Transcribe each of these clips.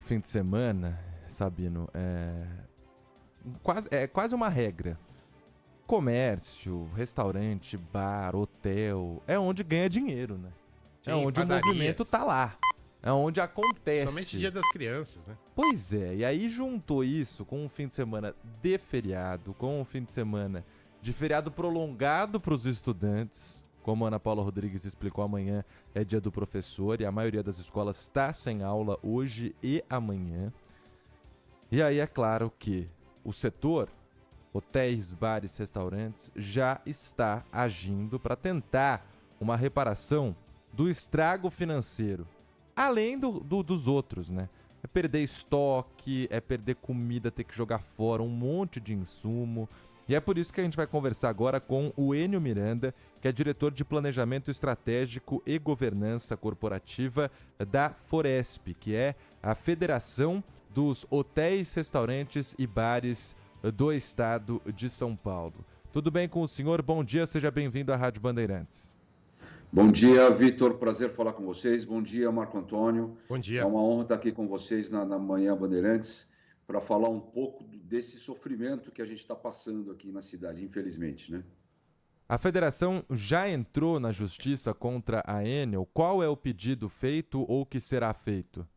fim de semana, Sabino, é quase uma regra. Comércio, restaurante, bar, hotel, é onde ganha dinheiro, né? Sim, É onde padarias. o movimento tá lá. É onde acontece. Somente Dia das Crianças, né? Pois é, e aí juntou isso com um fim de semana de feriado, com um fim de semana de feriado prolongado para os estudantes. Como a Ana Paula Rodrigues explicou, amanhã é dia do professor e a maioria das escolas está sem aula hoje e amanhã. E aí é claro que o setor, hotéis, bares, restaurantes, já está agindo para tentar uma reparação do estrago financeiro. Além dos outros, né? É perder estoque, é perder comida, ter que jogar fora um monte de insumo. E é por isso que a gente vai conversar agora com o Enio Miranda, que é diretor de Planejamento Estratégico e Governança Corporativa da Foresp, que é a Federação dos Hotéis, Restaurantes e Bares do Estado de São Paulo. Tudo bem com o senhor? Bom dia, seja bem-vindo à Rádio Bandeirantes. Bom dia, Vitor. Prazer falar com vocês. Bom dia, Marco Antônio. Bom dia. É uma honra estar aqui com vocês na Manhã Bandeirantes para falar um pouco desse sofrimento que a gente está passando aqui na cidade, infelizmente, né? A federação já entrou na justiça contra a Enel. Qual é o pedido feito ou que será feito?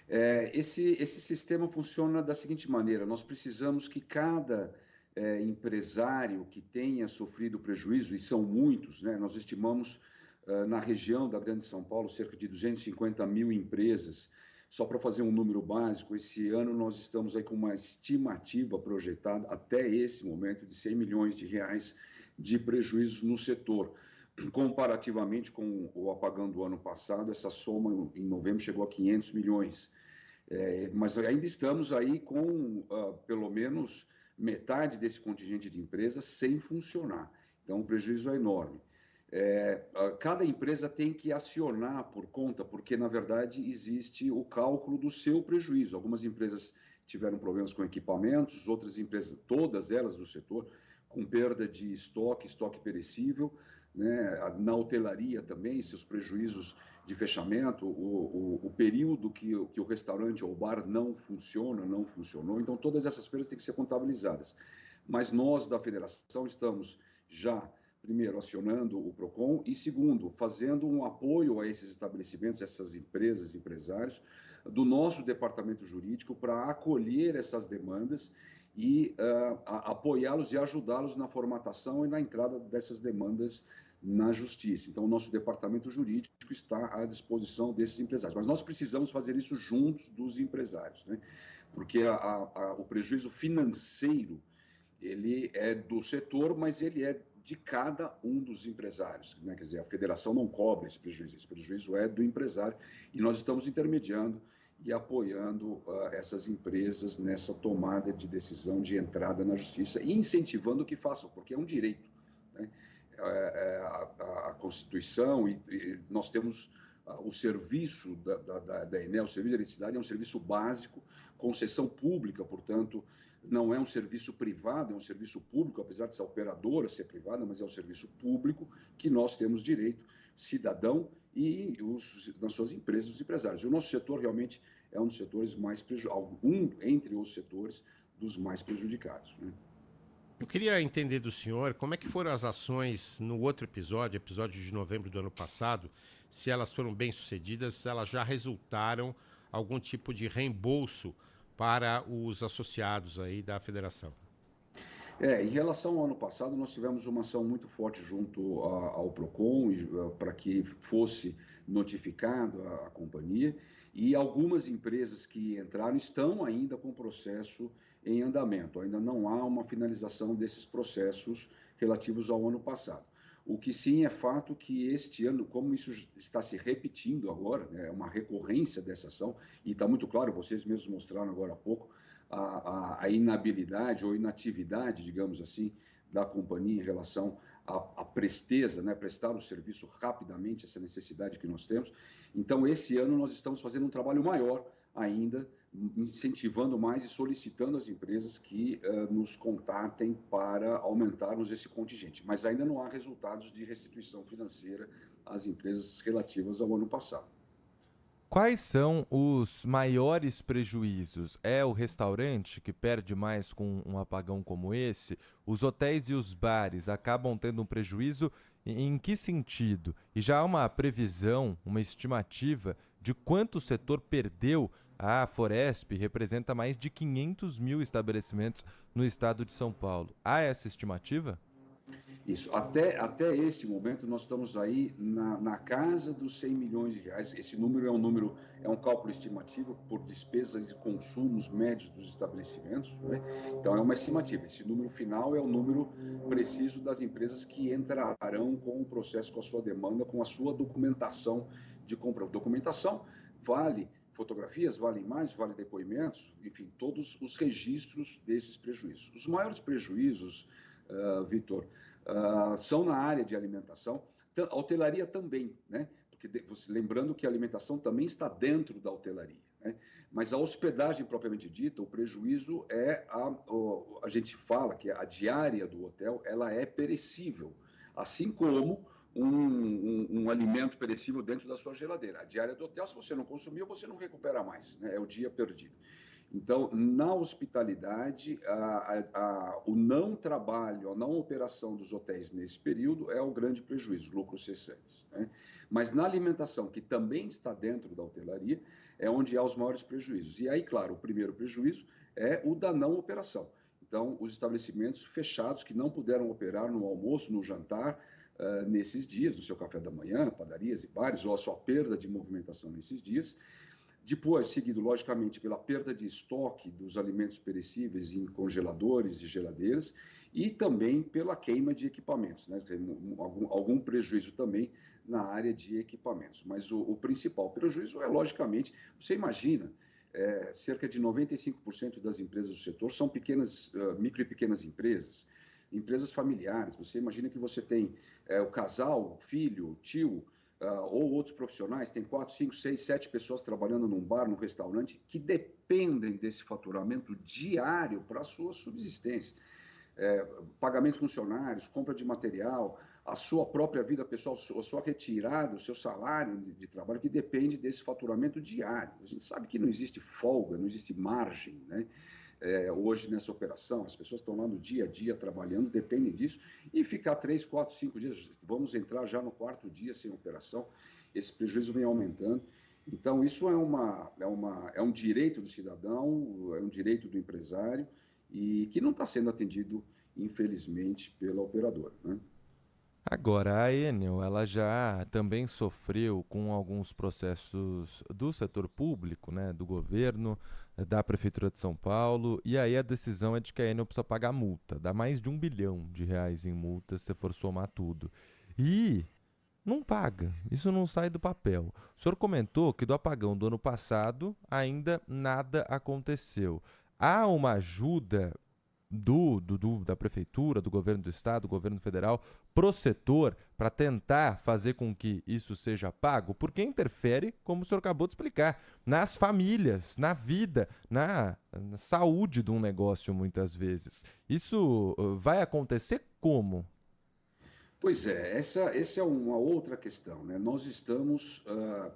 Esse sistema funciona da seguinte maneira: nós precisamos que cada empresário que tenha sofrido prejuízo, e são muitos, né? Nós estimamos na região da Grande São Paulo cerca de 250 mil empresas. Só para fazer um número básico, esse ano nós estamos aí com uma estimativa projetada até esse momento de 100 milhões de reais de prejuízos no setor. Comparativamente com o apagão do ano passado, essa soma em novembro chegou a 500 milhões. Mas ainda estamos aí com pelo menos metade desse contingente de empresas sem funcionar. Então, o prejuízo é enorme. Cada empresa tem que acionar por conta, porque, na verdade, existe o cálculo do seu prejuízo. Algumas empresas tiveram problemas com equipamentos, outras empresas, todas elas do setor, com perda de estoque perecível, né? Na hotelaria também, seus prejuízos de fechamento, o período que o restaurante ou o bar não funcionou. Então, todas essas perdas têm que ser contabilizadas. Mas nós, da federação, estamos já, primeiro, acionando o PROCON e, segundo, fazendo um apoio a esses estabelecimentos, essas empresas, empresários, do nosso departamento jurídico para acolher essas demandas e apoiá-los e ajudá-los na formatação e na entrada dessas demandas na justiça. Então, o nosso departamento jurídico está à disposição desses empresários. Mas nós precisamos fazer isso juntos dos empresários, né? Porque o prejuízo financeiro, ele é do setor, mas ele é de cada um dos empresários, né? Quer dizer, a federação não cobra esse prejuízo é do empresário, e nós estamos intermediando e apoiando essas empresas nessa tomada de decisão de entrada na justiça e incentivando que façam, porque é um direito, né? A Constituição e nós temos o serviço da Enel, o serviço de eletricidade é um serviço básico, concessão pública, portanto, não é um serviço privado, é um serviço público, apesar de ser operadora, ser privada, mas é um serviço público que nós temos direito, cidadão e nas suas empresas, os empresários. E o nosso setor realmente é um dos setores mais entre os setores dos mais prejudicados, né? Eu queria entender do senhor como é que foram as ações no outro episódio de novembro do ano passado, se elas foram bem-sucedidas, se elas já resultaram algum tipo de reembolso para os associados aí da federação. Em relação ao ano passado, nós tivemos uma ação muito forte junto ao PROCON para que fosse notificado a companhia, e algumas empresas que entraram estão ainda com o processo em andamento. Ainda não há uma finalização desses processos relativos ao ano passado. O que sim é fato que este ano, como isso está se repetindo agora, né, é uma recorrência dessa ação, e está muito claro, vocês mesmos mostraram agora há pouco, a inabilidade ou inatividade, digamos assim, da companhia em relação à presteza, né, prestar o serviço rapidamente, essa necessidade que nós temos. Então, esse ano nós estamos fazendo um trabalho maior ainda, incentivando mais e solicitando às empresas que nos contatem para aumentarmos esse contingente. Mas ainda não há resultados de restituição financeira às empresas relativas ao ano passado. Quais são os maiores prejuízos? É o restaurante que perde mais com um apagão como esse? Os hotéis e os bares acabam tendo um prejuízo? Em que sentido? E já há uma previsão, uma estimativa de quanto o setor perdeu? A Foresp representa mais de 500 mil estabelecimentos no estado de São Paulo. Há essa estimativa? Isso. Até este momento, nós estamos aí na casa dos 100 milhões de reais. Esse número é um cálculo estimativo por despesas e consumos médios dos estabelecimentos, né? Então, é uma estimativa. Esse número final é o número preciso das empresas que entrarão com o processo, com a sua demanda, com a sua documentação de compra. Documentação vale fotografias, vale imagens, vale depoimentos, enfim, todos os registros desses prejuízos. Os maiores prejuízos, Vitor, são na área de alimentação, a hotelaria também, né? Porque lembrando que a alimentação também está dentro da hotelaria, né? Mas a hospedagem propriamente dita, o prejuízo é a gente fala que a diária do hotel ela é perecível, assim como um alimento perecível dentro da sua geladeira. A diária do hotel, se você não consumiu, você não recupera mais, né? É o dia perdido. Então, na hospitalidade, o não trabalho, a não operação dos hotéis nesse período é o grande prejuízo, lucros cessantes, né? Mas na alimentação, que também está dentro da hotelaria, é onde há os maiores prejuízos. E aí, claro, o primeiro prejuízo é o da não operação. Então, os estabelecimentos fechados que não puderam operar no almoço, no jantar, nesses dias, no seu café da manhã, padarias e bares, ou a sua perda de movimentação nesses dias. Depois, seguido, logicamente, pela perda de estoque dos alimentos perecíveis em congeladores e geladeiras e também pela queima de equipamentos, né? Tem algum prejuízo também na área de equipamentos. Mas o principal prejuízo é, logicamente, você imagina, cerca de 95% das empresas do setor são pequenas, micro e pequenas empresas familiares. Você imagina que você tem o casal, filho, tio, ou outros profissionais, tem 4, 5, 6, 7 pessoas trabalhando num bar, num restaurante, que dependem desse faturamento diário para a sua subsistência. Pagamento de funcionários, compra de material, a sua própria vida pessoal, a sua retirada, o seu salário de trabalho, que depende desse faturamento diário. A gente sabe que não existe folga, não existe margem, né? Hoje nessa operação, as pessoas estão lá no dia a dia trabalhando, dependem disso, e ficar 3, 4, 5 dias, vamos entrar já no 4º dia sem operação, esse prejuízo vem aumentando. Então, isso é um direito do cidadão, é um direito do empresário, e que não está sendo atendido, infelizmente, pela operadora, né? Agora, a Enel, ela já também sofreu com alguns processos do setor público, né, do governo, da Prefeitura de São Paulo, e aí a decisão é de que a Enel precisa pagar multa, dá mais de R$ 1 bilhão em multas se for somar tudo. E não paga, isso não sai do papel. O senhor comentou que do apagão do ano passado ainda nada aconteceu. Há uma ajuda da prefeitura, do governo do estado, do governo federal, pro setor, para tentar fazer com que isso seja pago, porque interfere, como o senhor acabou de explicar, nas famílias, na vida, na saúde de um negócio, muitas vezes. Isso vai acontecer como? Pois é, essa é uma outra questão, né? Nós estamos,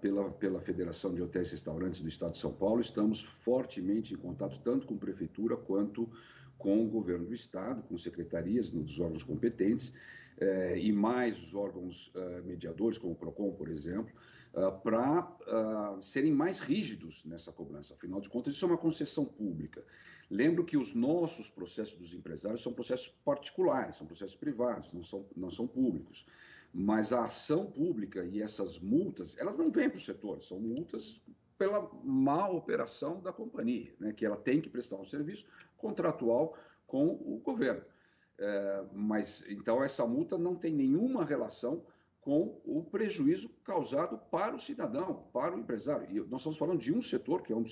pela Federação de Hotéis e Restaurantes do Estado de São Paulo, estamos fortemente em contato tanto com a Prefeitura quanto com o governo do Estado, com secretarias dos órgãos competentes, e mais os órgãos mediadores, como o PROCON, por exemplo, para serem mais rígidos nessa cobrança. Afinal de contas, isso é uma concessão pública. Lembro que os nossos processos dos empresários são processos particulares, são processos privados, não são públicos. Mas a ação pública e essas multas, elas não vêm para o setor, são multas pela má operação da companhia, né, que ela tem que prestar um serviço contratual com o governo. Mas então essa multa não tem nenhuma relação com o prejuízo causado para o cidadão, para o empresário. E nós estamos falando de um setor, que é um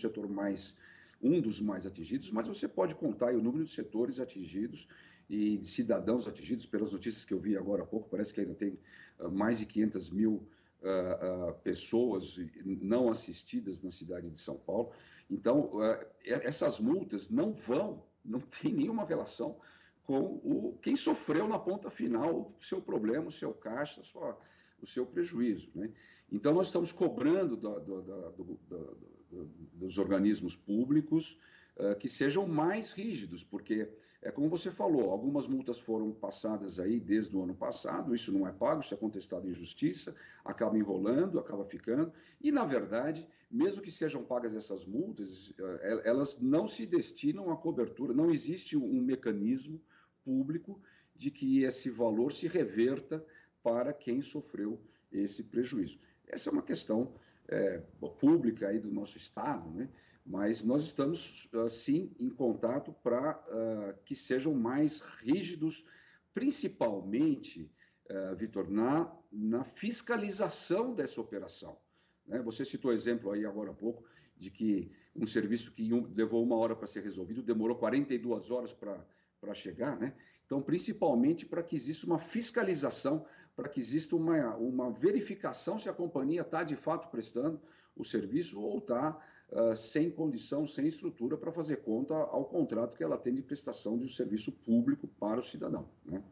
dos mais atingidos, mas você pode contar aí o número de setores atingidos e de cidadãos atingidos. Pelas notícias que eu vi agora há pouco, parece que ainda tem mais de 500 mil pessoas não assistidas na cidade de São Paulo. Então, essas multas não tem nenhuma relação com quem sofreu na ponta final o seu problema, o seu caixa, o seu prejuízo, né? Então, nós estamos cobrando dos organismos públicos que sejam mais rígidos, porque, como você falou, algumas multas foram passadas aí desde o ano passado, isso não é pago, isso é contestado em justiça, acaba enrolando, acaba ficando, e, na verdade, mesmo que sejam pagas essas multas, elas não se destinam à cobertura, não existe um mecanismo público de que esse valor se reverta para quem sofreu esse prejuízo. Essa é uma questão pública aí do nosso Estado, né? Mas nós estamos, sim, em contato para que sejam mais rígidos, principalmente, Vitor, na fiscalização dessa operação. Né? Você citou exemplo aí agora há pouco de que um serviço que levou 1 hora para ser resolvido demorou 42 horas para chegar, né? Então, principalmente para que exista uma fiscalização, para que exista uma verificação se a companhia está de fato prestando o serviço ou está sem condição, sem estrutura para fazer conta ao contrato que ela tem de prestação de um serviço público para o cidadão, né?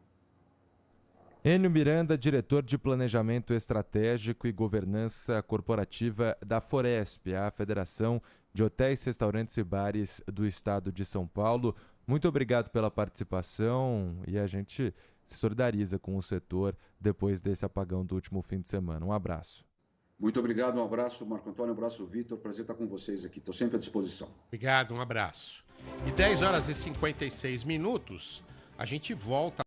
Enio Miranda, diretor de Planejamento Estratégico e Governança Corporativa da Foresp, a Federação de Hotéis, Restaurantes e Bares do Estado de São Paulo. Muito obrigado pela participação e a gente se solidariza com o setor depois desse apagão do último fim de semana. Um abraço. Muito obrigado, um abraço, Marco Antônio, um abraço, Vitor. Prazer estar com vocês aqui, estou sempre à disposição. Obrigado, um abraço. E 10 horas e 56 minutos, a gente volta.